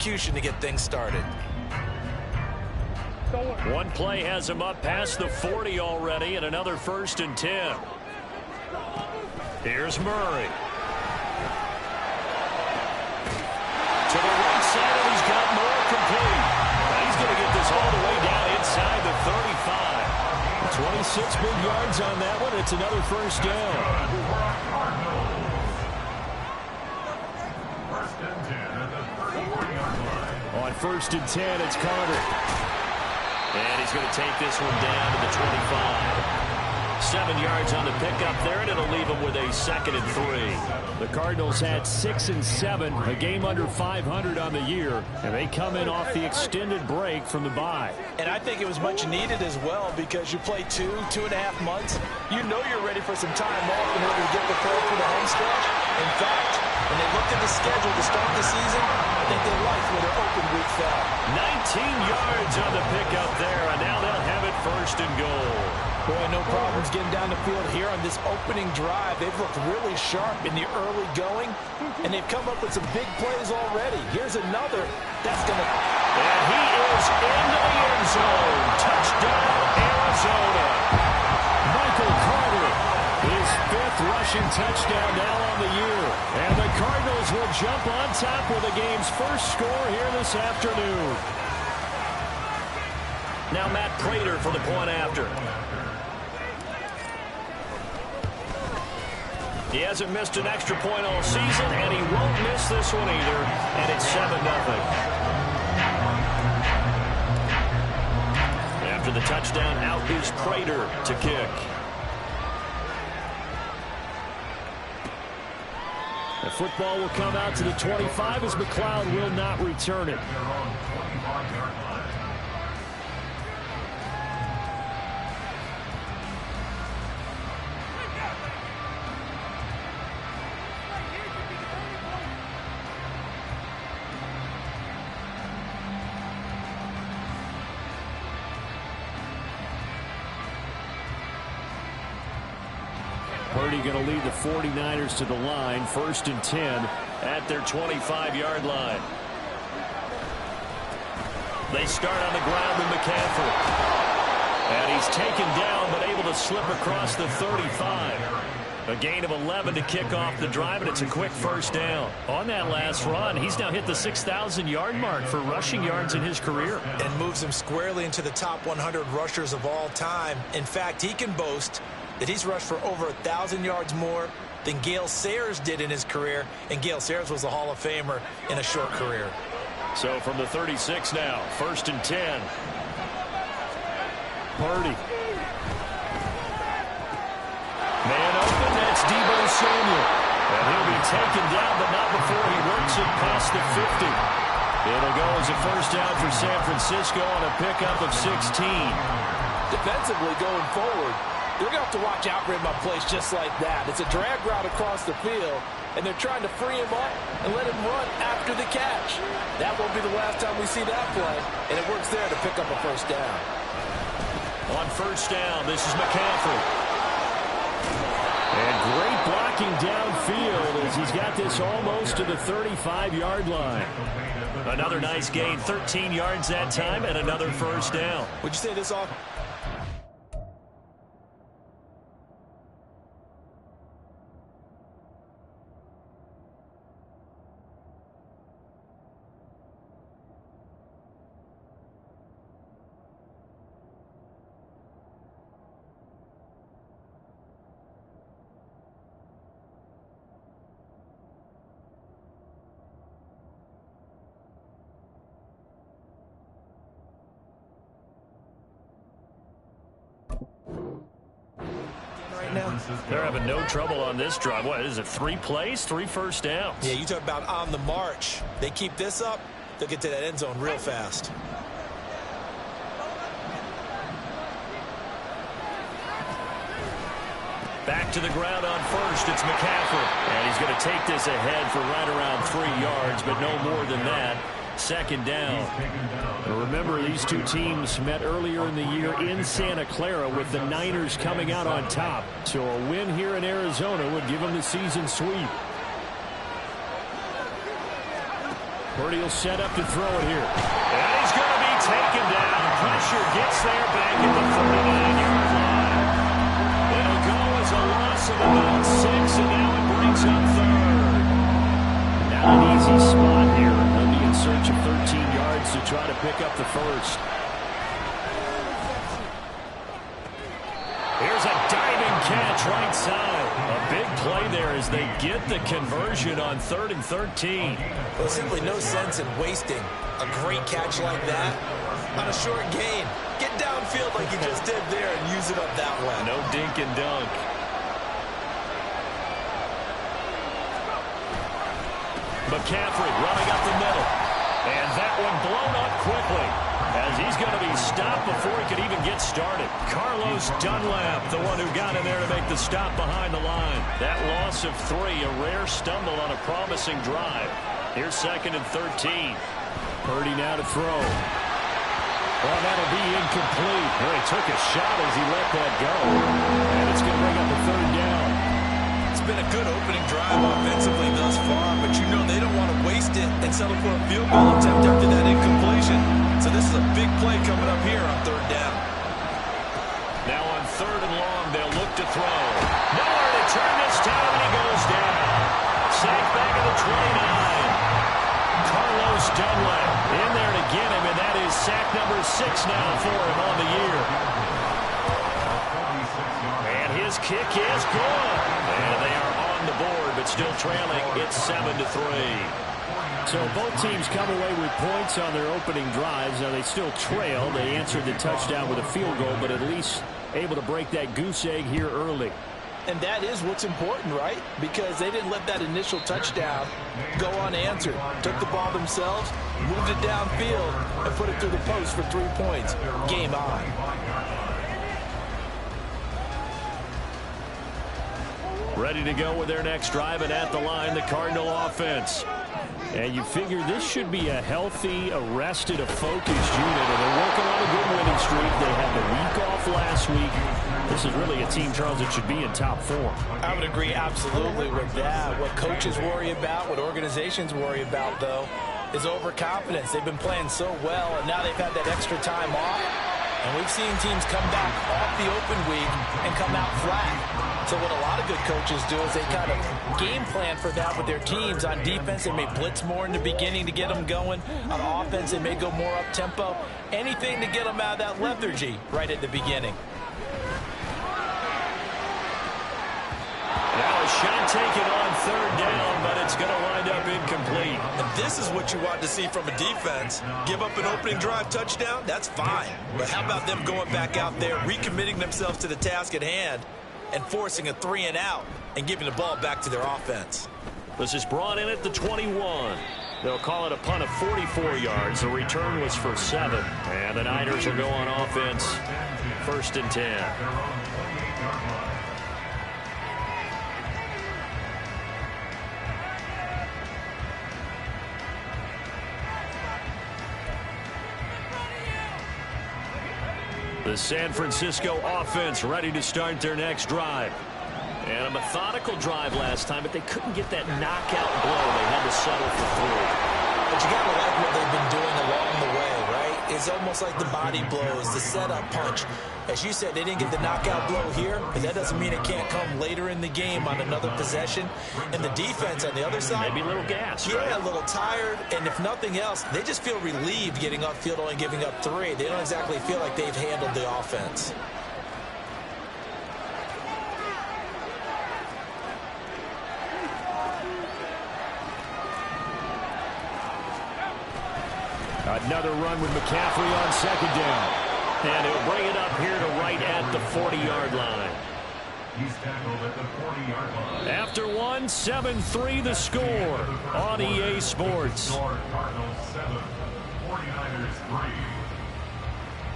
execution to get things started. One play has him up past the 40 already, and another 1st and 10. Here's Murray. To the right side, and he's got more complete. Now he's going to get this all the way down inside the 35. 26 big yards on that one. It's another 1st down. On 1st and 10, it's Carter. And he's going to take this one down to the 25. 7 yards on the pickup there, and it'll leave him with a 2nd and 3. The Cardinals had 6 and 7, a game under 500 on the year, and they come in off the extended break from the bye. And I think it was much needed as well, because you play 2.5 months. You know you're ready for some time off in order to get prepared for the home stretch. In fact, when they looked at the schedule to start the season, I think they liked where their open week fell. 19 yards on the pickup there, and now they'll have it 1st and goal. Boy, no problems getting down the field here on this opening drive. They've looked really sharp in the early going, and they've come up with some big plays already. Here's another. That's going to... And he is into the end zone. Touchdown, Arizona. Michael Carter, his 5th rushing touchdown now on the year. And the Cardinals will jump on top with the game's first score here this afternoon. Now Matt Prater for the point after. He hasn't missed an extra point all season, and he won't miss this one either, and it's 7-0. After the touchdown, out is Prater to kick. The football will come out to the 25 as McLeod will not return it. Purdy going to lead the 49ers to the line. 1st and 10 at their 25-yard line. They start on the ground with McCaffrey. And he's taken down but able to slip across the 35. A gain of 11 to kick off the drive, and it's a quick 1st down. On that last run, he's now hit the 6,000-yard mark for rushing yards in his career. And moves him squarely into the top 100 rushers of all time. In fact, he can boast that he's rushed for over 1,000 yards more than Gale Sayers did in his career, and Gale Sayers was a Hall of Famer in a short career. So from the 36 now, 1st and 10. Purdy. Man open, that's Deebo Samuel. And he'll be taken down, but not before he works it past the 50. It'll go as a 1st down for San Francisco on a pickup of 16. Defensively going forward, they're going to have to watch out for him on plays just like that. It's a drag route across the field, and they're trying to free him up and let him run after the catch. That won't be the last time we see that play, and it works there to pick up a 1st down. On 1st down, this is McCaffrey. And great blocking downfield as he's got this almost to the 35-yard line. Another nice gain, 13 yards that time, and another 1st down. Would you say this off? They're having no trouble on this drive. What is it, 3 plays, 3 1st downs? Yeah, you talk about on the march. They keep this up, they'll get to that end zone real fast. Back to the ground on 1st, it's McCaffrey. And he's going to take this ahead for right around 3 yards, but no more than that. 2nd down. Remember, these two teams met earlier in the year in Santa Clara with the Niners coming out on top. So a win here in Arizona would give them the season sweep. Purdy will set up to throw it here. And he's going to be taken down. Pressure gets there back at the 49-yard line. It'll go as a loss of about 6, and now it brings up third. Not an easy spot here. They'll be in search of 13 yards to try to pick up the first. Here's a diving catch right side. A big play there as they get the conversion on 3rd and 13. Well, simply no sense in wasting a great catch like that on a short gain. Get downfield like you just did there and use it up that way. No dink and dunk. McCaffrey running up the middle. And that one blown up quickly, as he's going to be stopped before he could even get started. Carlos Dunlap, the one who got in there to make the stop behind the line. That loss of 3, a rare stumble on a promising drive. Here's 2nd and 13. Purdy now to throw. Well, that'll be incomplete. Well, he took a shot as he let that go. And it's going to bring up a 3rd down. It's been a good opening drive offensively thus far, but you know they don't want to waste it and settle for a field goal attempt after that incompletion. So this is a big play coming up here on 3rd down. Now on 3rd and long, they'll look to throw. Nowhere to turn this time, and he goes down. Sacked back at the 29. Carlos Dunlap in there to get him, and that is sack number 6 now for him on the year. And his kick is good. And they are on the board, but still trailing. It's 7-3. So both teams come away with points on their opening drives. Now they still trail. They answered the touchdown with a field goal, but at least able to break that goose egg here early. And that is what's important, right? Because they didn't let that initial touchdown go unanswered. Took the ball themselves, moved it downfield, and put it through the post for 3 points. Game on. Ready to go with their next drive, and at the line, the Cardinal offense. And you figure this should be a healthy, arrested, a focused unit. And they're working on a good winning streak. They had the week off last week. This is really a team, Charles, that should be in top 4. I would agree absolutely with that. What coaches worry about, what organizations worry about, though, is overconfidence. They've been playing so well, and now they've had that extra time off. And we've seen teams come back off the open week and come out flat. So what a lot of good coaches do is they kind of game plan for that with their teams. On defense, they may blitz more in the beginning to get them going. On offense, they may go more up-tempo. Anything to get them out of that lethargy right at the beginning. Now a shot taken on 3rd down, but it's going to wind up incomplete. And this is what you want to see from a defense. Give up an opening drive touchdown, that's fine. But how about them going back out there, recommitting themselves to the task at hand, and forcing a 3-and-out and giving the ball back to their offense. This is brought in at the 21. They'll call it a punt of 44 yards. The return was for 7. And the Niners will go on offense. 1st and 10. The San Francisco offense ready to start their next drive. And a methodical drive last time, but they couldn't get that knockout blow. They had to settle for 3. But you got to like what they've been doing along the way, right? It's almost like the body blows, the setup punch. As you said, they didn't get the knockout blow here, but that doesn't mean it can't come later in the game on another possession. And the defense on the other side, maybe a little gas, yeah, right? A little tired, and if nothing else, they just feel relieved getting upfield, only giving up 3. They don't exactly feel like they've handled the offense. Another run with McCaffrey on 2nd down. And he'll bring it up here to right at the 40-yard line. He's tackled at the 40-yard line. After 1, 7-3 the score on EA Sports. Cardinals 7, 49ers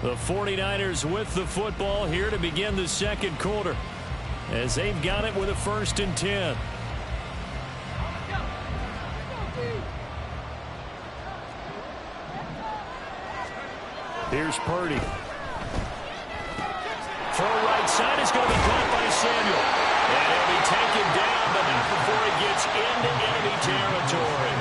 3. The 49ers with the football here to begin the 2nd quarter, as they've got it with a 1st and 10. Here's Purdy. Throw right side is going to be caught by Samuel. And he'll be taken down, but not before he gets into enemy territory.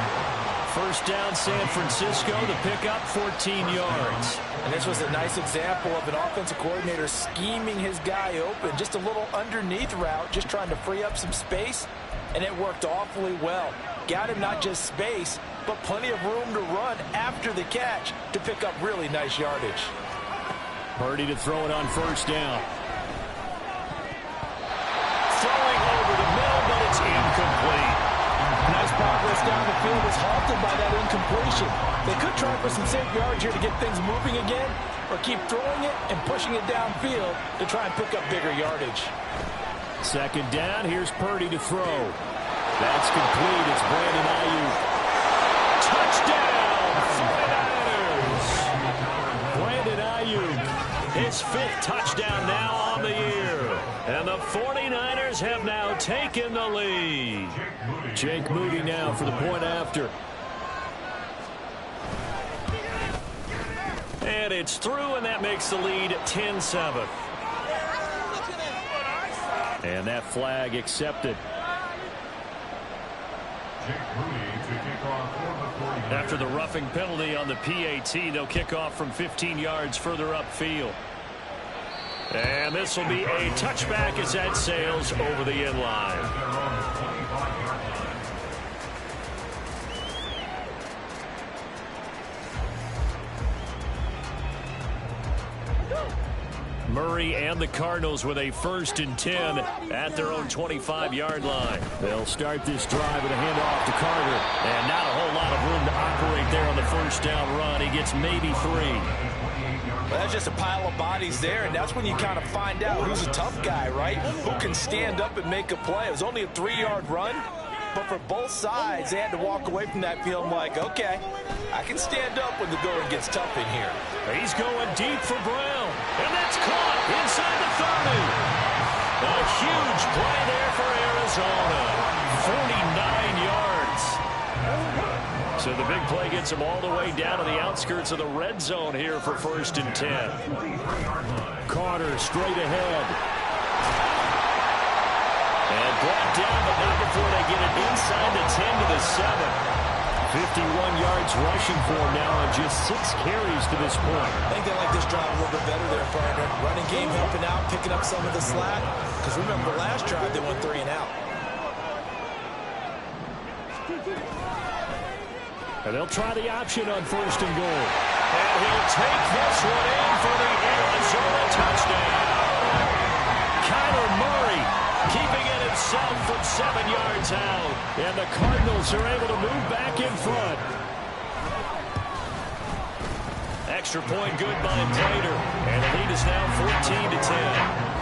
First down, San Francisco. The pickup, 14 yards. And this was a nice example of an offensive coordinator scheming his guy open. Just a little underneath route, just trying to free up some space, and it worked awfully well. Got him not just space, but plenty of room to run after the catch to pick up really nice yardage. Purdy to throw it on first down. Throwing over the middle, but it's incomplete. Nice progress down the field is halted by that incompletion. They could try for some safe yards here to get things moving again, or keep throwing it and pushing it downfield to try and pick up bigger yardage. Second down, here's Purdy to throw. That's complete. It's Brandon Ayuk. Touchdown, 49ers. Brandon Ayuk, his 5th touchdown now on the year. And the 49ers have now taken the lead. Jake Moody now for the point after. And it's through, and that makes the lead 10-7. And that flag accepted. After the roughing penalty on the PAT, they'll kick off from 15 yards further upfield. And this will be a touchback as that sails over the end line. Murray and the Cardinals with a 1st and 10 at their own 25-yard line. They'll start this drive with a handoff to Carter. And not a whole lot of room to operate there on the first down run. He gets maybe 3. Well, that's just a pile of bodies there, and that's when you kind of find out who's a tough guy, right? Who can stand up and make a play. It was only a 3-yard run, but for both sides, they had to walk away from that feeling like, okay, I can stand up when the going gets tough in here. He's going deep for Brown, and that's caught inside the 30. A huge play there for Arizona. 49 yards. So the big play gets him all the way down to the outskirts of the red zone here for 1st and 10. Carter straight ahead. And brought down, but not before they get it inside the 10 to the 7. 51 yards rushing for him now on just 6 carries to this point. I think they like this drive a little bit better there, partner. Running game helping out, picking up some of the slack. Because remember, the last drive, they went 3 and out. And they'll try the option on 1st and goal. And he'll take this one in for the Arizona touchdown. Kyler Murray keeping it himself from 7 yards out. And the Cardinals are able to move back in front. Extra point good by Prater. And the lead is now 14-10.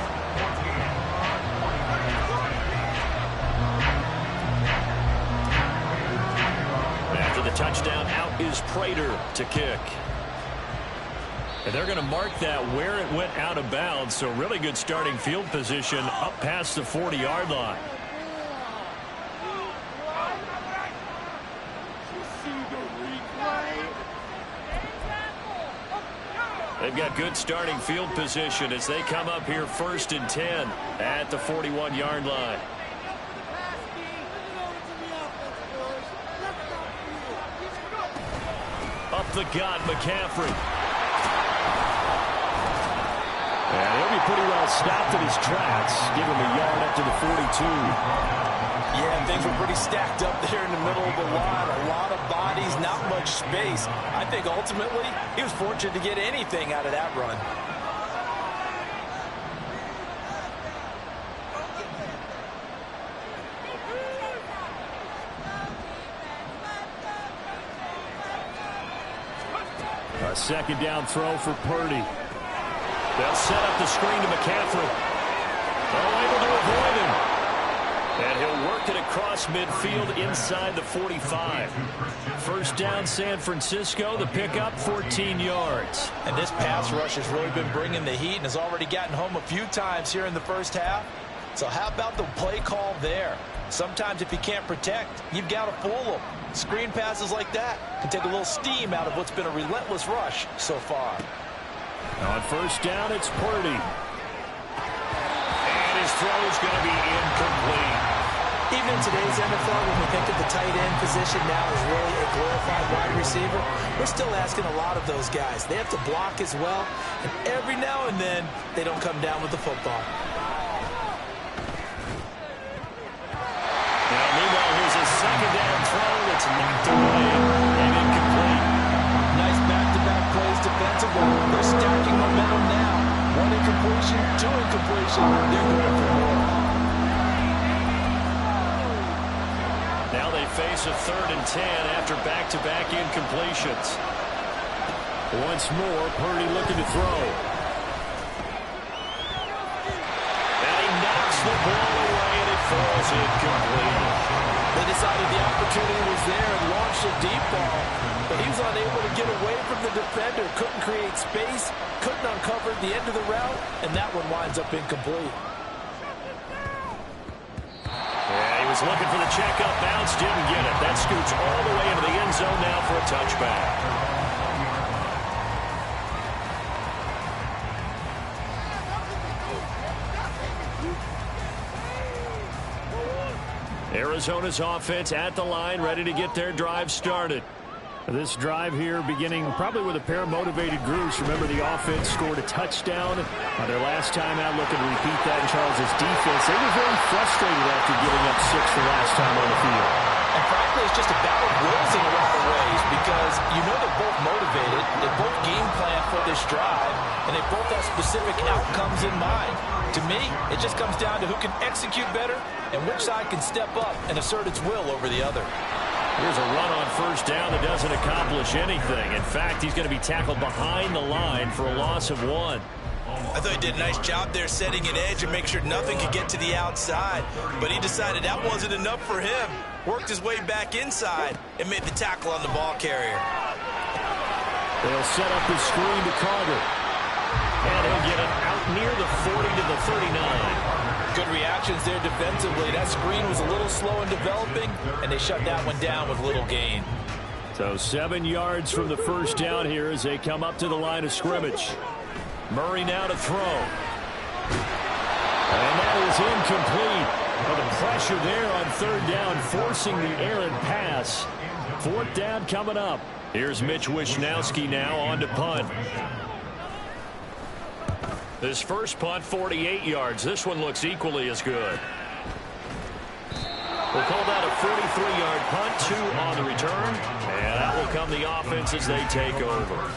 After the touchdown, out is Prater to kick. And they're going to mark that where it went out of bounds. So really good starting field position up past the 40-yard line. They've got good starting field position as they come up here 1st and 10 at the 41-yard line. Up the gut, McCaffrey. And he'll be pretty well stopped in his tracks. Give him a yard up to the 42. Yeah, things were pretty stacked up there in the middle of the line. A lot of bodies, not much space. I think ultimately he was fortunate to get anything out of that run. A 2nd down throw for Purdy. They'll set up the screen to McCaffrey. They're able to avoid him. And he'll work it across midfield inside the 45. First down, San Francisco. The pickup, 14 yards. And this pass rush has really been bringing the heat and has already gotten home a few times here in the first half. So how about the play call there? Sometimes if you can't protect, you've got to fool them. Screen passes like that can take a little steam out of what's been a relentless rush so far. On first down, it's Purdy. And his throw is going to be incomplete. Even in today's NFL, when we think of the tight end position now as really a glorified wide receiver, we're still asking a lot of those guys. They have to block as well, and every now and then, they don't come down with the football. Now, meanwhile, here's a second down throw that's knocked away and incomplete. Nice back-to-back plays defensively. They're stacking momentum now. One incompletion, two incompletion. They're going for more. Now they face a 3rd and 10 after back-to-back incompletions. Once more, Purdy looking to throw. And he knocks the ball away, and it falls incomplete. They decided the opportunity was there and launched a deep ball, but he was unable to get away from the defender, couldn't create space, couldn't uncover the end of the route, and that one winds up incomplete. Yeah, he was looking for the checkup bounce, didn't get it. That scoots all the way into the end zone now for a touchback. Arizona's offense at the line, ready to get their drive started. This drive here beginning probably with a pair of motivated groups. Remember, the offense scored a touchdown on their last time out, looking to repeat that in Charles' defense. They were very frustrated after giving up 6 the last time on the field. And frankly, it's just a battle of wills in a lot of ways because you know they're both motivated, they both game plan for this drive, and they both have specific outcomes in mind. To me, it just comes down to who can execute better and which side can step up and assert its will over the other. Here's a run on first down that doesn't accomplish anything. In fact, he's going to be tackled behind the line for a loss of 1. I thought he did a nice job there setting an edge and make sure nothing could get to the outside, but he decided that wasn't enough for him. Worked his way back inside and made the tackle on the ball carrier. They'll set up the screen to Carter. And he'll get it out near the 40 to the 39. Good reactions there defensively. That screen was a little slow in developing, and they shut that one down with little gain. So 7 yards from the first down here as they come up to the line of scrimmage. Murray now to throw. And that is incomplete. But the pressure there on 3rd down, forcing the errant pass. 4th down coming up. Here's Mitch Wishnowsky now on to punt. This first punt, 48 yards. This one looks equally as good. We'll call that a 43-yard punt, 2 on the return. And that will come the offense as they take over.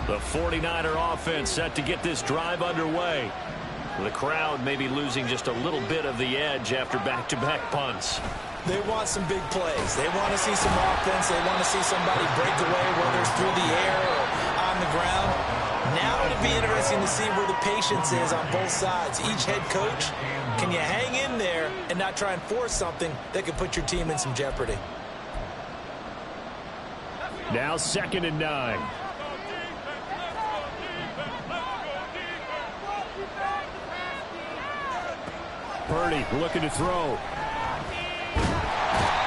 The 49er offense set to get this drive underway. The crowd may be losing just a little bit of the edge after back-to-back punts. They want some big plays. They want to see some offense. They want to see somebody break away, whether it's through the air or on the ground. Now it'll be interesting to see where the patience is on both sides. Each head coach, can you hang in there and not try and force something that could put your team in some jeopardy? Now 2nd and 9. Purdy looking to throw.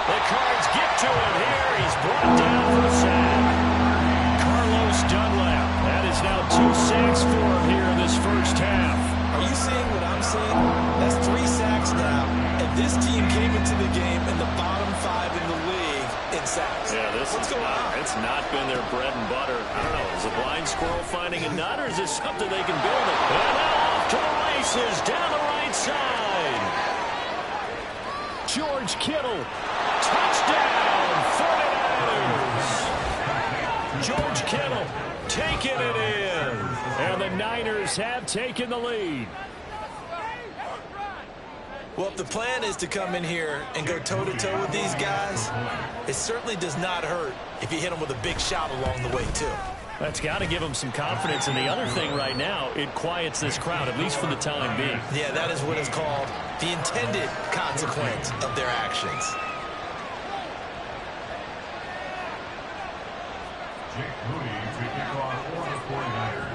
The Cards get to him here. He's brought down for a sack. Carlos Dunlap. That is now 2 sacks for him here in this first half. Are you seeing what I'm seeing? That's 3 sacks now. And this team came into the game in the bottom 5 in the league in sacks. Yeah, What's going on? It's not been their bread and butter. I don't know. Is a blind squirrel finding a nut, or is this something they can build it? And now off to the races down the right side. George Kittle. Touchdown, 49ers. George Kittle taking it in. And the Niners have taken the lead. Well, if the plan is to come in here and go toe-to-toe with these guys, it certainly does not hurt if you hit them with a big shot along the way, too. That's got to give them some confidence. And the other thing right now, it quiets this crowd, at least for the time being. Yeah, that is what is called the intended consequence of their actions. Jake Moody to kick off for the 49ers.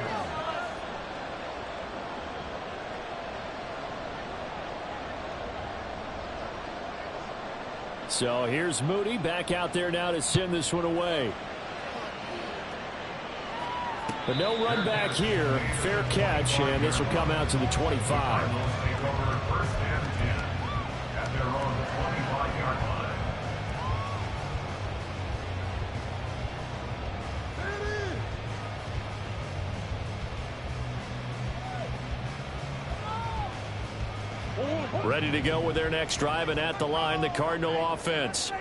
So here's Moody back out there now to send this one away. But no run back here. Fair catch, and this will come out to the 25. Cardinals take over first and 10 at their own 25-yard line. Ready to go with their next drive, and at the line, the Cardinal offense.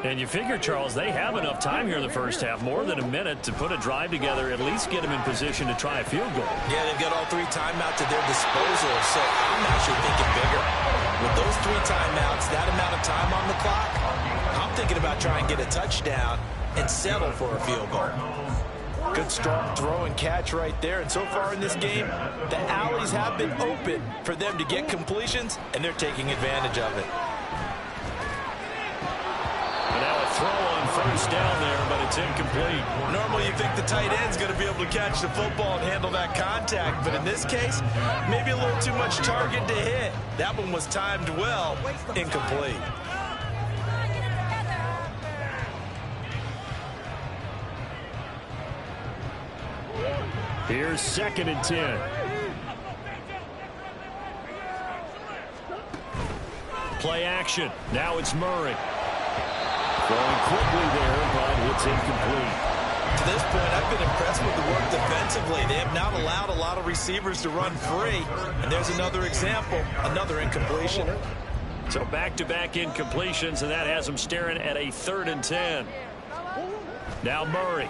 And you figure, Charles, they have enough time here in the first half, more than a minute, to put a drive together, at least get them in position to try a field goal. Yeah, they've got all 3 timeouts at their disposal, so I'm actually thinking bigger. With those 3 timeouts, that amount of time on the clock, I'm thinking about trying to get a touchdown and settle for a field goal. Good strong throw and catch right there, and so far in this game, the alleys have been open for them to get completions, and they're taking advantage of it. Throw on first down there, but it's incomplete. Normally you think the tight end's going to be able to catch the football and handle that contact, but in this case, maybe a little too much target to hit. That one was timed well, incomplete. Here's 2nd and 10. Play action. Now it's Murray. Going quickly there, but it's incomplete. To this point, I've been impressed with the work defensively. They have not allowed a lot of receivers to run free. And there's another example, another incompletion. So back-to-back incompletions, and that has them staring at a 3rd and 10. Now Murray.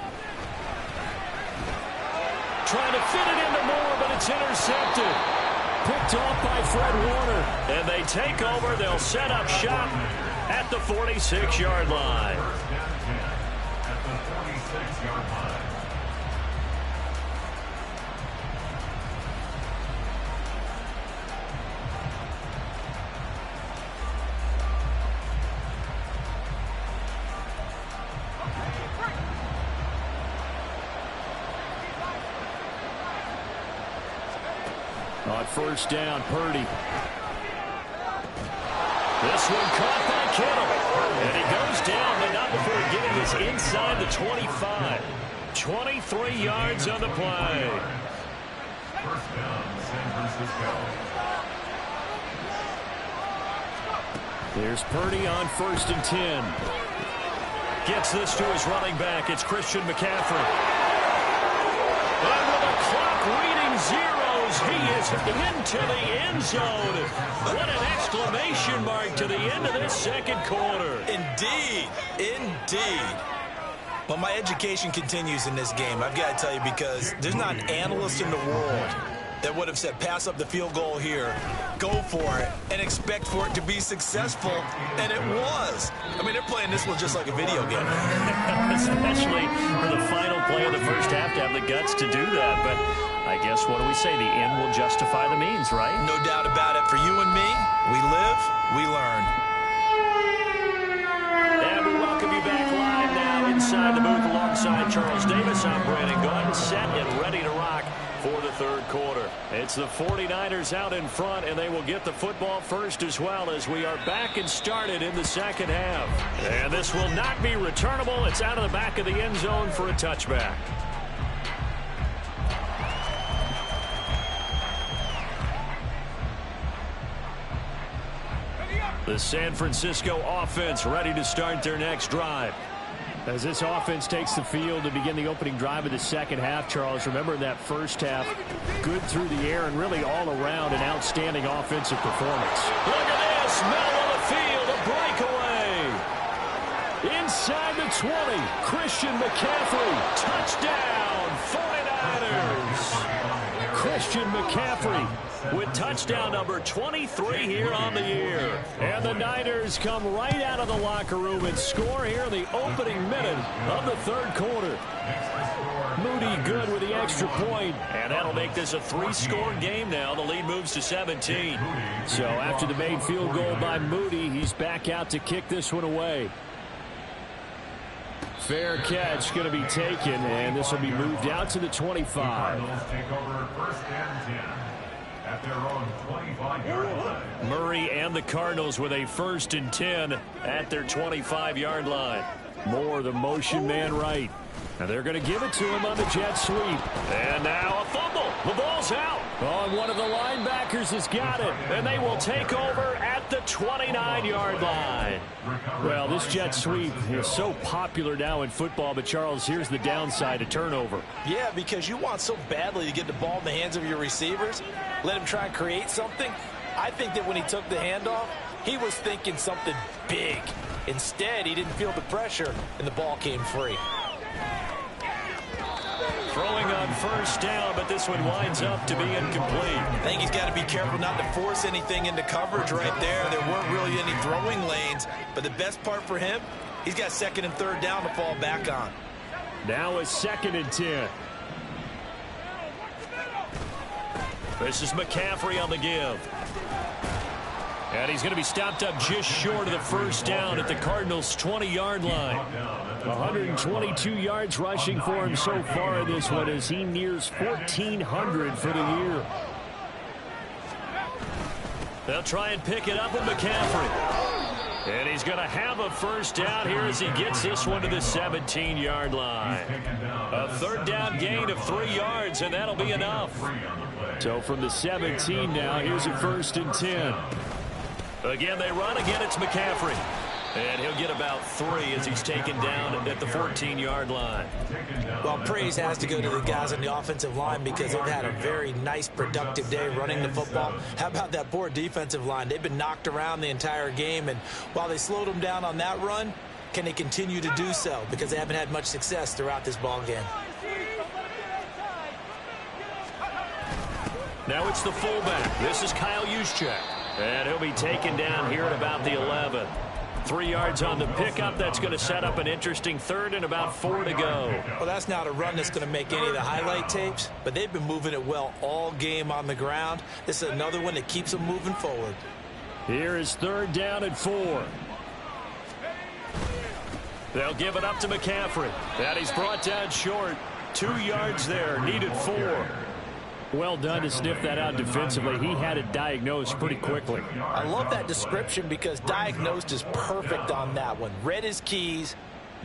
Trying to fit it into Moore, but it's intercepted. Picked off by Fred Warner. And they take over. They'll set up shop at the 46-yard line. First and 10 at the 46-yard line. On first down, Purdy. This one caught by Kittle. And he goes down, but not before getting us inside the 25. 23 yards on the play. First down, San Francisco. There's Purdy on 1st and 10. Gets this to his running back. It's Christian McCaffrey. And with the clock reading zeros, he is into the end zone. What an exclamation mark to the end of this 2nd quarter. Indeed, indeed. Well, my education continues in this game, I've got to tell you, because there's not an analyst in the world that would have said pass up the field goal here, go for it, and expect for it to be successful, and it was. I mean, they're playing this one just like a video game. Especially for the final play of the first half to have the guts to do that. But I guess, what do we say? The end will justify the means, right? No doubt about it. For you and me, we live, we learn. And we welcome you back live now inside the booth alongside Charles Davis. I'm Brandon Gaudin, set and ready to rock for the 3rd quarter. It's the 49ers out in front, and they will get the football first as well, as we are back and started in the 2nd half. And this will not be returnable. It's out of the back of the end zone for a touchback. The San Francisco offense ready to start their next drive. As this offense takes the field to begin the opening drive of the 2nd half, Charles, remember that first half, good through the air and really all around an outstanding offensive performance. Look at this, middle of the field, a breakaway. Inside the 20, Christian McCaffrey, touchdown, 49ers. Christian McCaffrey with touchdown number 23 here on the year. And the Niners come right out of the locker room and score here in the opening minute of the 3rd quarter. Moody good with the extra point. And that'll make this a 3-score game now. The lead moves to 17. So after the made field goal by Moody, he's back out to kick this one away. Fair catch going to be taken, and this will be moved out to the 25. Cardinals take over first and 10 at their own 25-yard line. Murray and the Cardinals with a 1st and 10 at their 25-yard line. Moore, the motion man right. And they're going to give it to him on the jet sweep. And now a fumble. The ball's out. Oh, and one of the linebackers has got it. And they will take over at the 29-yard line. Well, this jet sweep is so popular now in football, but Charles, here's the downside, a turnover. Yeah, because you want so badly to get the ball in the hands of your receivers, let him try and create something. I think that when he took the handoff, he was thinking something big. Instead, he didn't feel the pressure, and the ball came free. Throwing on first down, but this one winds up to be incomplete. I think he's got to be careful not to force anything into coverage right there. There weren't really any throwing lanes, but the best part for him, he's got second and third down to fall back on. Now a 2nd and 10. This is McCaffrey on the give. And he's going to be stopped up just short of the first down at the Cardinals' 20-yard line. 122 yards rushing for him so far in this one as he nears 1,400 for the year. They'll try and pick it up with McCaffrey. And he's going to have a first down here as he gets this one to the 17-yard line. A third down gain of 3 yards, and that'll be enough. So from the 17 now, here's a 1st and 10. Again, they run. Again, it's McCaffrey. And he'll get about 3 as he's taken down at the 14-yard line. Well, praise has to go to the guys on the offensive line because they've had a very nice, productive day running the football. How about that poor defensive line? They've been knocked around the entire game, and while they slowed them down on that run, can they continue to do so? Because they haven't had much success throughout this ball game. Now it's the fullback. This is Kyle Juszczyk. And he'll be taken down here at about the 11. 3 yards on the pickup. That's going to set up an interesting third and about 4 to go. Well, that's not a run that's going to make any of the highlight tapes, but they've been moving it well all game on the ground. This is another one that keeps them moving forward. Here is 3rd down and 4. They'll give it up to McCaffrey. That he's brought down short. 2 yards there. Needed 4. Well done to sniff that out defensively. He had it diagnosed pretty quickly. I love that description because diagnosed is perfect on that one. Read his keys,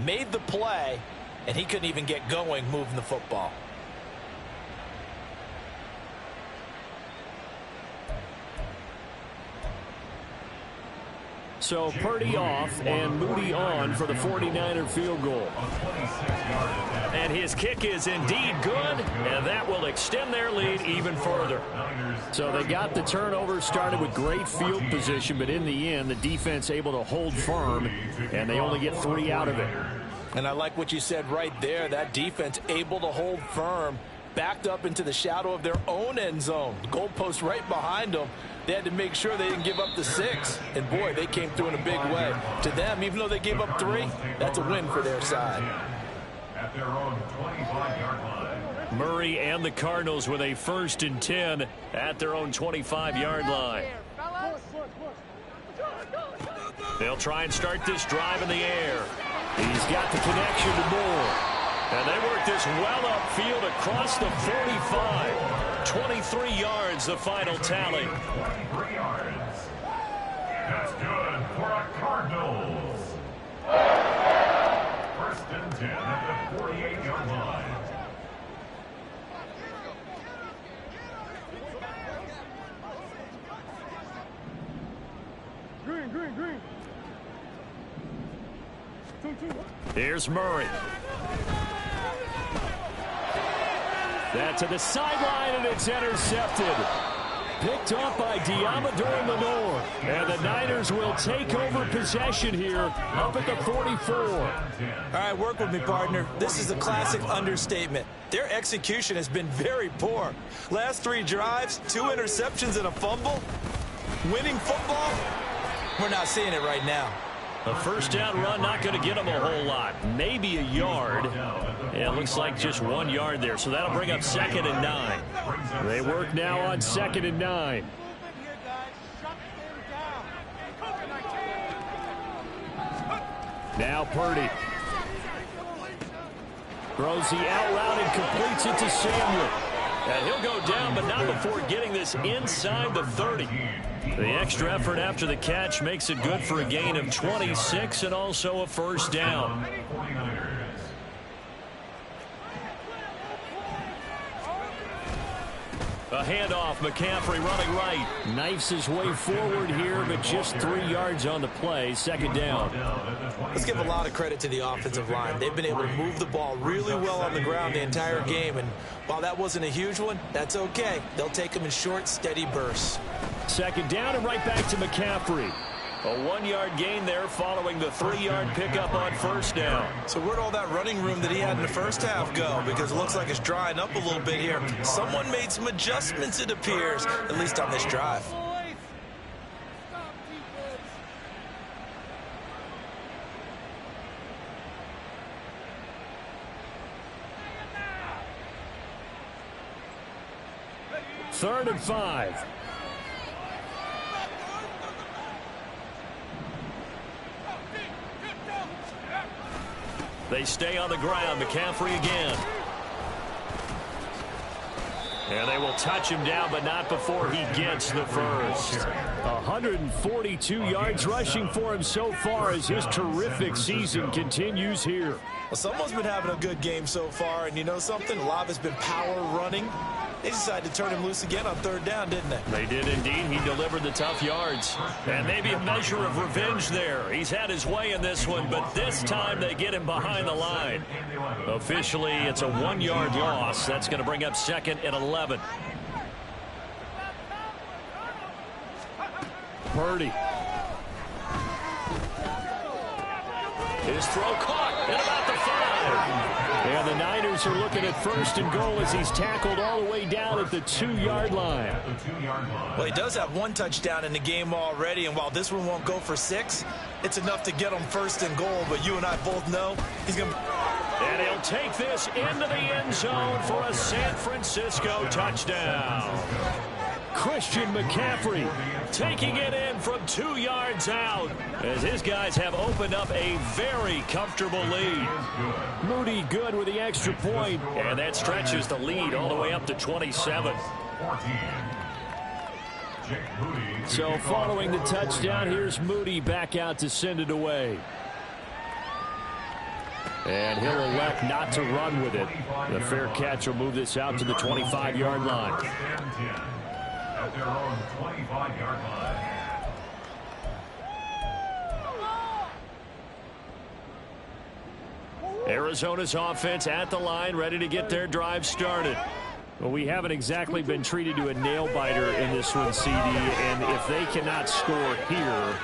made the play, and he couldn't even get going moving the football. So Purdy off and Moody on for the 49er field goal. And his kick is indeed good, and that will extend their lead even further. So they got the turnover, started with great field position, but in the end, the defense able to hold firm, and they only get 3 out of it. And I like what you said right there. That defense able to hold firm, backed up into the shadow of their own end zone. The goalpost right behind them. They had to make sure they didn't give up the 6. And, boy, they came through in a big way. To them, even though they gave up 3, that's a win for their side. At their own 25-yard line. Murray and the Cardinals with a 1st and 10 at their own 25-yard line. They'll try and start this drive in the air. He's got the connection to Moore. And they work this well upfield across the 45. 23 yards, the final tally. 23 yards. That's good for a Cardinals. 1st and 10 at the 48-yard line. Green. Here's Murray. That to the sideline, and it's intercepted. Picked up by Deommodore Lenoir. And the Niners will take over possession here up at the 44. All right, work with me, partner. This is a classic understatement. Their execution has been very poor. Last 3 drives, 2 interceptions and a fumble. Winning football, we're not seeing it right now. A first down run, not going to get them a whole lot. Maybe a yard. Yeah, it looks like just 1 yard there. So that'll bring up 2nd and 9. They work now on 2nd and 9. Now Purdy. Throws the out route and completes it to Samuel. And he'll go down, but not before getting this inside the 30. The extra effort after the catch makes it good for a gain of 26 and also a first down. A handoff, McCaffrey running right. Knifes his way forward here, but just 3 yards on the play. Second down. Let's give a lot of credit to the offensive line. They've been able to move the ball really well on the ground the entire game, and while that wasn't a huge one, that's okay. They'll take them in short, steady bursts. Second down and right back to McCaffrey. A 1-yard gain there following the 3-yard pickup on first down. So where'd all that running room that he had in the first half go? Because it looks like it's drying up a little bit here. Someone made some adjustments, it appears, at least on this drive. Third and 5. They stay on the ground. McCaffrey again. And they will touch him down, but not before he gets the first. 142 yards rushing for him so far as his terrific season continues here. Well, someone's been having a good game so far, and you know something? A lot has been power running. They decided to turn him loose again on third down, didn't they? They did indeed. He delivered the tough yards. And maybe a measure of revenge there. He's had his way in this one, but this time they get him behind the line. Officially, it's a 1-yard loss. That's going to bring up second and 11. Purdy. His throw caught at about the 5. And the Niners are looking at first and goal as he's tackled all the way down at the 2-yard line. Well, he does have 1 touchdown in the game already, and while this one won't go for 6, it's enough to get him first and goal. But you and I both know he's going to... And he'll take this into the end zone for a San Francisco touchdown. Christian McCaffrey taking it in from 2 yards out as his guys have opened up a very comfortable lead. Moody good with the extra point. And that stretches the lead all the way up to 27. So following the touchdown, here's Moody back out to send it away. And he'll elect not to run with it. The fair catch will move this out to the 25-yard line. At their own 25-yard line. Arizona's offense at the line, ready to get their drive started. Well, we haven't exactly been treated to a nail-biter in this one, CD, and if they cannot score here,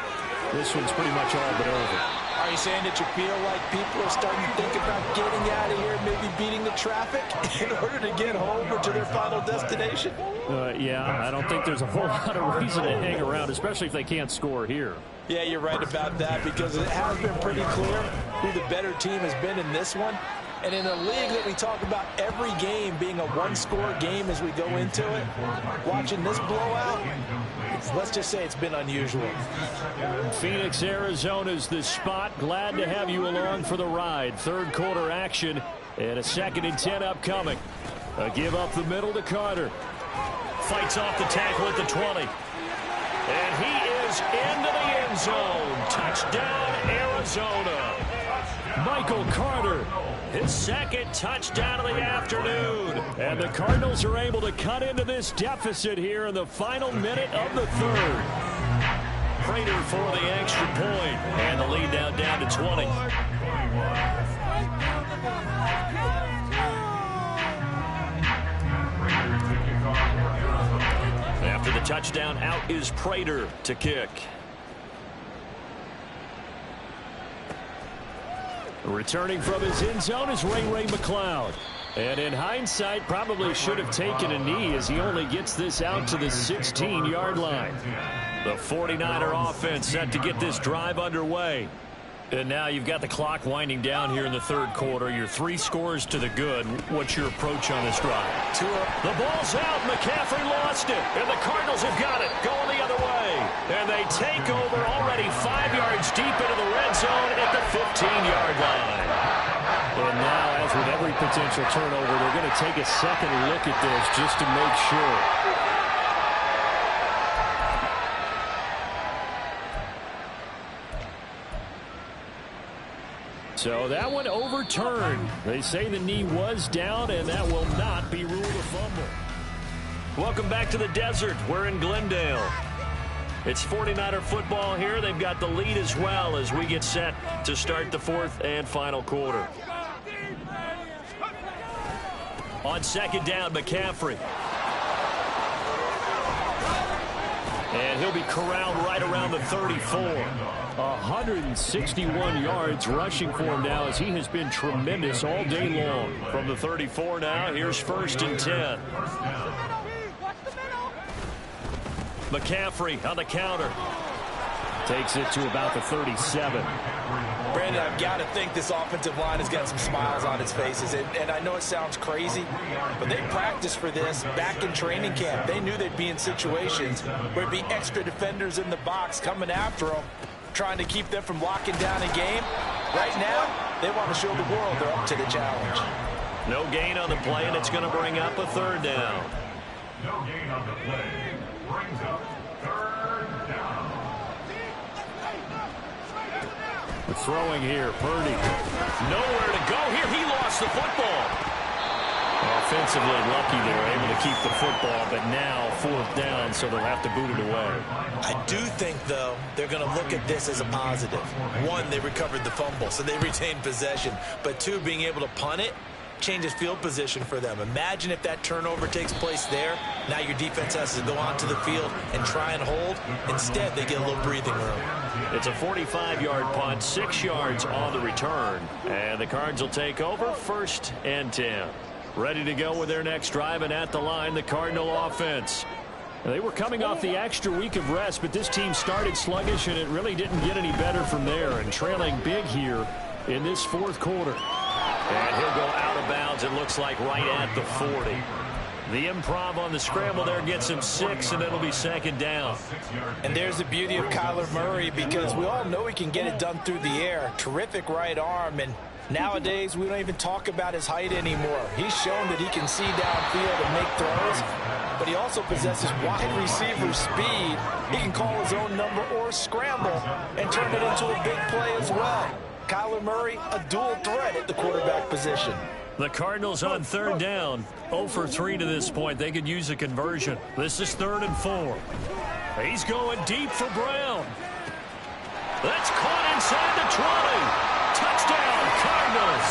this one's pretty much all but over. Are you saying that you feel like people are starting to think about getting out of here and maybe beating the traffic in order to get home or to their final destination? Yeah, I don't think there's a whole lot of reason to hang around, especially if they can't score here. Yeah, you're right about that, because it has been pretty clear who the better team has been in this one. And in a league that we talk about every game being a one-score game as we go into it, watching this blowout, let's just say it's been unusual. Phoenix, Arizona's the spot. Glad to have you along for the ride. Third quarter action and a 2nd and 10 upcoming. A give up the middle to Carter. Fights off the tackle at the 20. And he is into the end zone. Touchdown, Arizona. Michael Carter, his 2nd touchdown of the afternoon. And the Cardinals are able to cut into this deficit here in the final minute of the 3rd. Prater for the extra point. And the lead now down to 20. After the touchdown, out is Prater to kick. Returning from his end zone is Ray McCloud. And in hindsight, probably should have taken a knee as he only gets this out to the 16-yard line. The 49er offense set to get this drive underway. And now you've got the clock winding down here in the 3rd quarter. You're 3 scores to the good. What's your approach on this drive? The ball's out. McCaffrey lost it. And the Cardinals have got it. Going the other way. And they take over already 5 yards deep into the red zone at the 15-yard line. And now, as with every potential turnover, they're going to take a second look at this just to make sure. So that one overturned. They say the knee was down, and that will not be ruled a fumble. Welcome back to the desert. We're in Glendale. It's 49er football here. They've got the lead as well as we get set to start the fourth and final quarter. On second down, McCaffrey. And he'll be corralled right around the 34. 161 yards rushing for him now as he has been tremendous all day long. From the 34 now, here's first and 10. McCaffrey on the counter. Takes it to about the 37. Brandon, I've got to think this offensive line has got some smiles on its faces. And I know it sounds crazy, but they practiced for this back in training camp. They knew they'd be in situations where it'd be extra defenders in the box coming after them, trying to keep them from locking down a game. Right now, they want to show the world they're up to the challenge. No gain on the play, and it's going to bring up a third down. No gain on the play. Brings up third down. The throwing here, Purdy. Nowhere to go here. He lost the football. Offensively lucky they were able to keep the football, but now fourth down, so they'll have to boot it away. I do think, though, they're going to look at this as a positive. One, they recovered the fumble, so they retained possession. But two, being able to punt it changes field position for them. Imagine if that turnover takes place there. Now your defense has to go onto the field and try and hold. Instead, they get a little breathing room. It's a 45-yard punt, 6 yards on the return. And the Cards will take over first and 10. Ready to go with their next drive, and at the line, the Cardinal offense. They were coming off the extra week of rest, but this team started sluggish, and it really didn't get any better from there. And trailing big here in this fourth quarter. And he'll go out of bounds, it looks like, right at the 40. The improv on the scramble there gets him 6, and it'll be second down. And there's the beauty of Kyler Murray, because we all know he can get it done through the air. Terrific right arm, and nowadays we don't even talk about his height anymore. He's shown that he can see downfield and make throws, but he also possesses wide receiver speed. He can call his own number or scramble and turn it into a big play as well. Kyler Murray, a dual threat at the quarterback position. The Cardinals on third down, 0 for 3 to this point. They could use a conversion. This is 3rd and 4. He's going deep for Brown. That's caught inside the 20. Touchdown, Cardinals.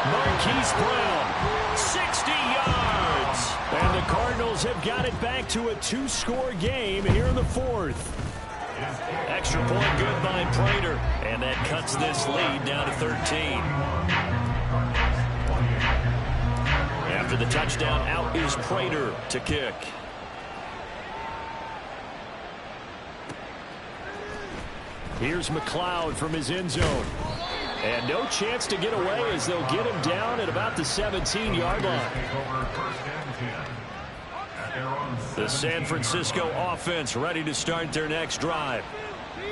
Marquise Brown, 60 yards. And the Cardinals have got it back to a 2-score game here in the fourth. Extra point good by Prater, and that cuts this lead down to 13. After the touchdown, out is Prater to kick. Here's McLeod from his end zone. And no chance to get away as they'll get him down at about the 17-yard line. The San Francisco offense ready to start their next drive.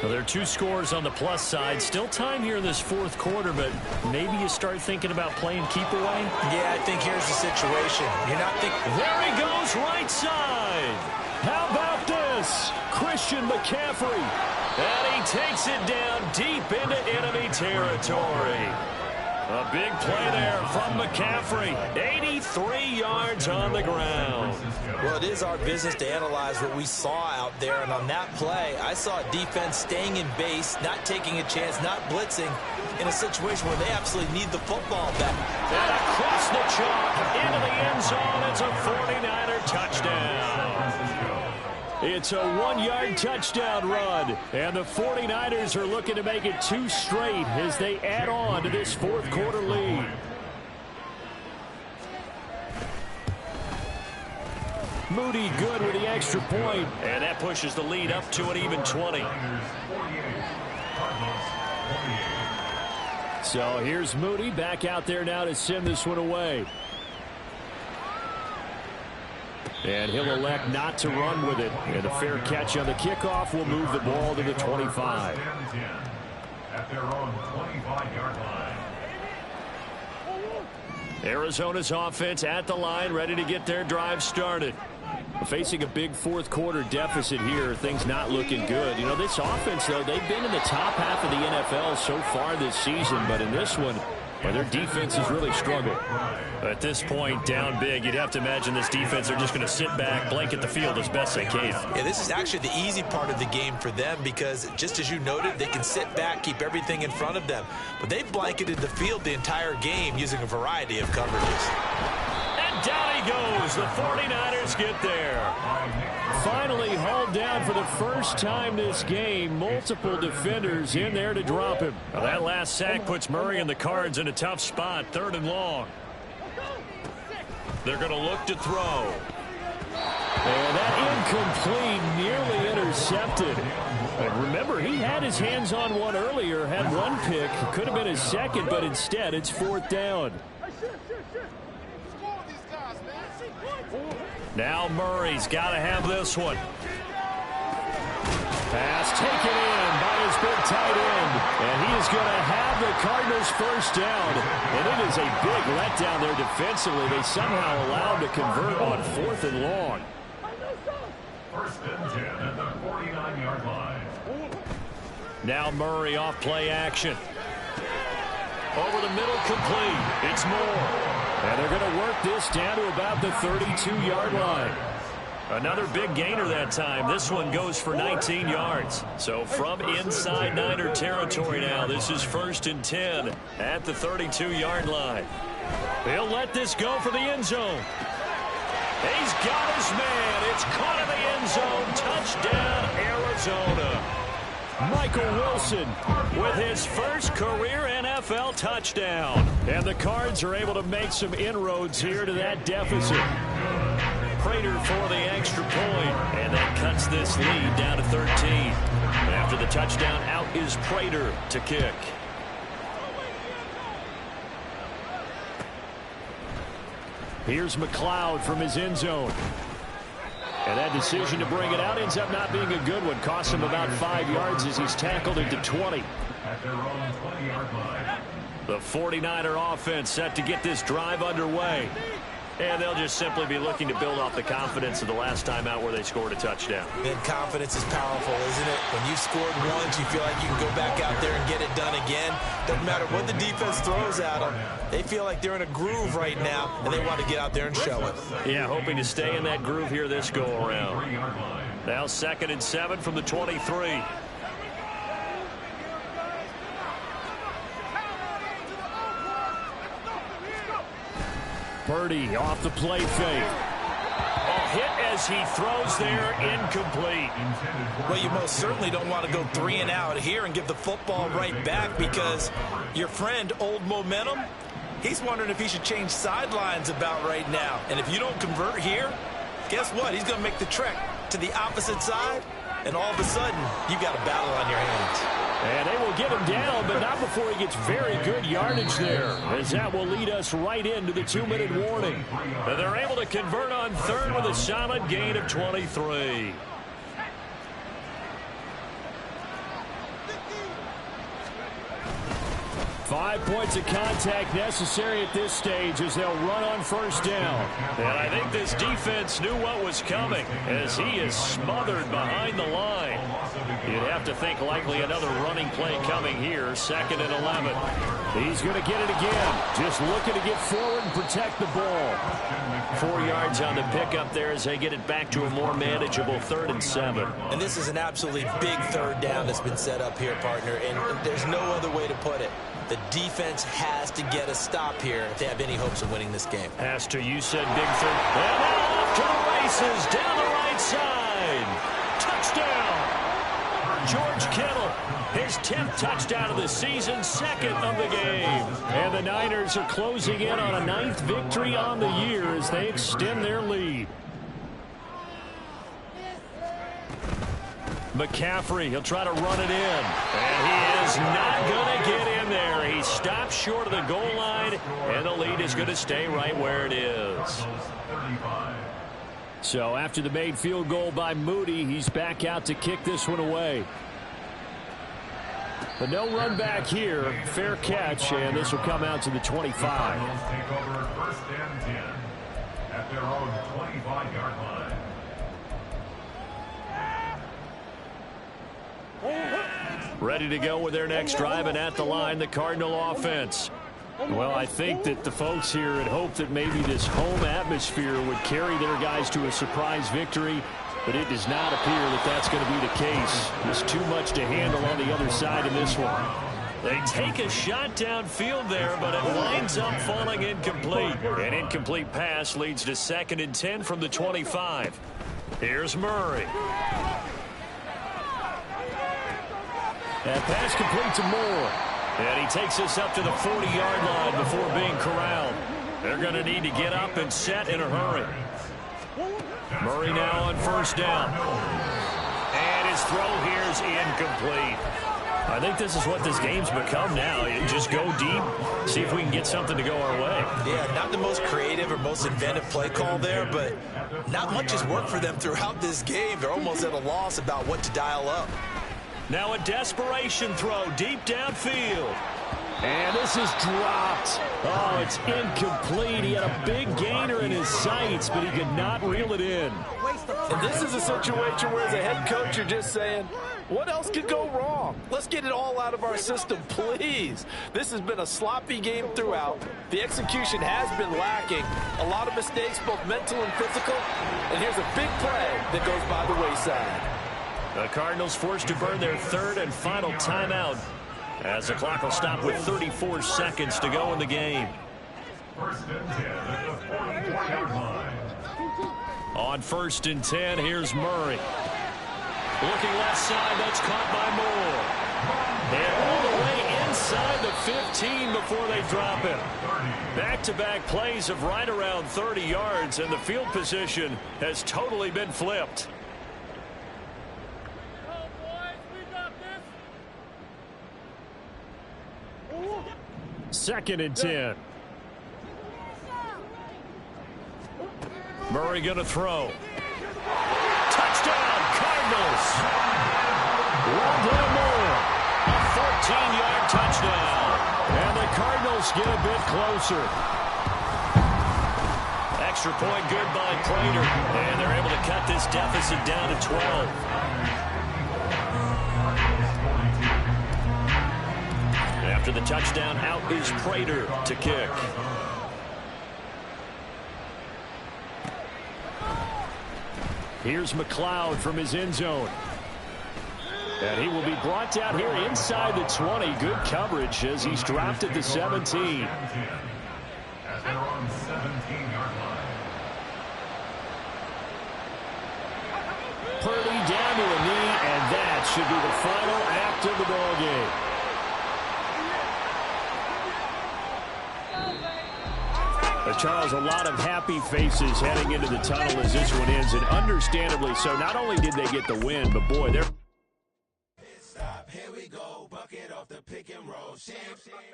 Well, there are 2 scores on the plus side. Still time here in this fourth quarter, but maybe you start thinking about playing keep away. Yeah, I think here's the situation. You're not thinking. There he goes, right side. How about this? Christian McCaffrey. And he takes it down deep into enemy territory. A big play there from McCaffrey. 83 yards on the ground. Well, it is our business to analyze what we saw out there. And on that play, I saw a defense staying in base, not taking a chance, not blitzing, in a situation where they absolutely need the football back. And across the chalk, into the end zone, it's a 49er touchdown. It's a 1-yard touchdown run, and the 49ers are looking to make it 2 straight as they add on to this fourth quarter lead. Moody good with the extra point, and that pushes the lead up to an even 20. So here's Moody back out there now to send this one away. And he'll elect not to run with it. And a fair catch on the kickoff will move the ball to the 25. At their own 25-yard line. Arizona's offense at the line, ready to get their drive started. Facing a big fourth-quarter deficit here, things not looking good. You know, this offense, though, they've been in the top half of the NFL so far this season, but in this one, well, their defense has really struggled. At this point, down big, you'd have to imagine this defense are just going to sit back, blanket the field as best they can. Yeah, this is actually the easy part of the game for them because, just as you noted, they can sit back, keep everything in front of them. But they've blanketed the field the entire game using a variety of coverages. And down he goes. The 49ers get there. Finally hauled down for the first time this game. Multiple defenders in there to drop him. Well, that last sack puts Murray and the Cards in a tough spot, 3rd and long. They're going to look to throw. And that incomplete, nearly intercepted. And remember, he had his hands on one earlier, had one pick. Could have been his second, but instead it's 4th down. Now Murray's got to have this one. Pass taken in by his big tight end. And he is going to have the Cardinals first down. And it is a big letdown there defensively. They somehow allowed to convert on 4th and long. 1st and 10 at the 49-yard line. Now Murray off play action. Over the middle, complete. It's Moore. And they're going to work this down to about the 32-yard line. Another big gainer that time. This one goes for 19 yards. So from inside Niner territory now, this is 1st and 10 at the 32-yard line. He'll let this go for the end zone. He's got his man. It's caught in the end zone. Touchdown, Arizona. Michael Wilson with his first career NFL touchdown. And the Cards are able to make some inroads here to that deficit. Prater for the extra point, and that cuts this lead down to 13. After the touchdown, out is Prater to kick. Here's McLeod from his end zone. And that decision to bring it out ends up not being a good one. Costs him about 5 yards as he's tackled into 20. At their own 20-yard line. The 49er offense set to get this drive underway. And they'll just simply be looking to build off the confidence of the last time out where they scored a touchdown. And confidence is powerful, isn't it? When you've scored once, you feel like you can go back out there and get it done again. Doesn't matter what the defense throws at them. They feel like they're in a groove right now, and they want to get out there and show it. Yeah, hoping to stay in that groove here this go-around. Now 2nd and 7 from the 23. Purdy off the play fake. A hit as he throws there, incomplete. Well, you most certainly don't want to go 3 and out here and give the football right back because your friend, Old Momentum, he's wondering if he should change sidelines about right now. And if you don't convert here, guess what? He's going to make the trek to the opposite side, and all of a sudden, you've got a battle on your hands. And they will get him down, but not before he gets very good yardage there, as that will lead us right into the 2-minute warning. And they're able to convert on 3rd with a solid gain of 23. Five points of contact necessary at this stage as they'll run on 1st down. And I think this defense knew what was coming as he is smothered behind the line. You'd have to think likely another running play coming here, 2nd and 11. He's going to get it again. Just looking to get forward and protect the ball. 4 yards on the pickup there as they get it back to a more manageable 3rd and 7. And this is an absolutely big 3rd down that's been set up here, partner, and there's no other way to put it. The defense has to get a stop here if they have any hopes of winning this game. Has to, you said big 3rd. And now off to the races down the right side. Touchdown. George Kittle, his 10th touchdown of the season, 2nd of the game. And the Niners are closing in on a 9th victory on the year as they extend their lead. McCaffrey, he'll try to run it in. And he is not going to get in there. He stops short of the goal line, and the lead is going to stay right where it is. So after the made field goal by Moody, he's back out to kick this one away. But no run back here. Fair catch, and this will come out to the 25. Take over 1st and 10 at their own 25-yard line. Ready to go with their next drive, and at the line, the Cardinal offense. Well, I think that the folks here had hoped that maybe this home atmosphere would carry their guys to a surprise victory, but it does not appear that that's going to be the case. There's too much to handle on the other side of this one. They take a shot downfield there, but it winds up falling incomplete. An incomplete pass leads to 2nd and 10 from the 25. Here's Murray. That pass complete to Moore. And he takes us up to the 40-yard line before being corralled. They're going to need to get up and set in a hurry. Murray now on 1st down. And his throw here is incomplete. I think this is what this game's become now. You just go deep, see if we can get something to go our way. Yeah, not the most creative or most inventive play call there, but not much has worked for them throughout this game. They're almost at a loss about what to dial up. Now a desperation throw deep downfield. And this is dropped. Oh, it's incomplete. He had a big gainer in his sights, but he could not reel it in. And this is a situation where as a head coach you're just saying, what else could go wrong? Let's get it all out of our system, please. This has been a sloppy game throughout. The execution has been lacking. A lot of mistakes, both mental and physical. And here's a big play that goes by the wayside. The Cardinals forced to burn their 3rd and final timeout, as the clock will stop with 34 seconds to go in the game. 1st and 10 at the 44-yard line. On 1st and 10, here's Murray. Looking left side, that's caught by Moore. And all the way inside the 15 before they drop him. Back-to-back plays of right around 30 yards, and the field position has totally been flipped. 2nd and 10. Murray going to throw. Touchdown, Cardinals! Rondale Moore. A 14-yard touchdown. And the Cardinals get a bit closer. Extra point good by Prater. And they're able to cut this deficit down to 12. After the touchdown, out is Prater to kick. Here's McLeod from his end zone. And he will be brought down here inside the 20. Good coverage as he's dropped at the 17. As they're on 17-yard line. Purdy down to a knee, and that should be the final act of the ball game. Charles, a lot of happy faces heading into the tunnel as this one ends, and understandably so. Not only did they get the win, but boy, they're... Stop, here we go, bucket off the pick and roll.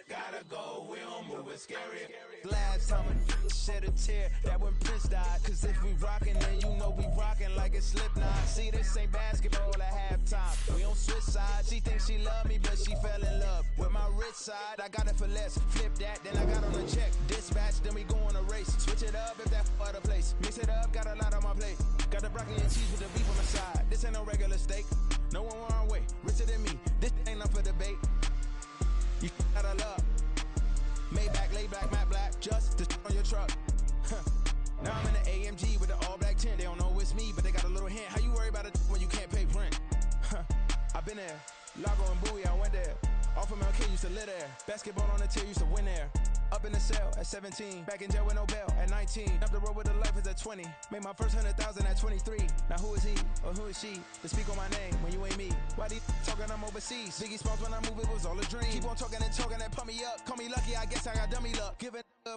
Gotta go, we don't move it scary. Last time a shed a tear, that when Prince died. Cause if we rockin', then you know we rockin' like it's Slipknot. See, this ain't basketball at halftime. We on switch sides. She thinks she love me, but she fell in love with my rich side. I got it for less. Flip that, then I got on a check. Dispatch, then we go on a race. Switch it up if that other place. Mix it up, got a lot on my plate. Got the broccoli and cheese with the beef on the side. This ain't no regular steak. No one wrong way, richer than me. This ain't up for debate. You got a love. Maybach, lay back, matte black, just to on your truck. Now I'm in the AMG with the all black tint. They don't know it's me, but they got a little hint. How you worry about it when you can't pay rent? I've been there. Lago and Bowie, I went there. Off of Mount K, used to live there. Basketball on the tier, used to win there. Up in the cell at 17. Back in jail with no bail at 19. Up the road with the life is at 20. Made my first 100,000 at 23. Now who is he or who is she to speak on my name when you ain't me? Why these talking I'm overseas? Biggie Smalls when I move it was all a dream. Keep on talking and talking and pump me up. Call me lucky, I guess I got dummy luck. Give it up.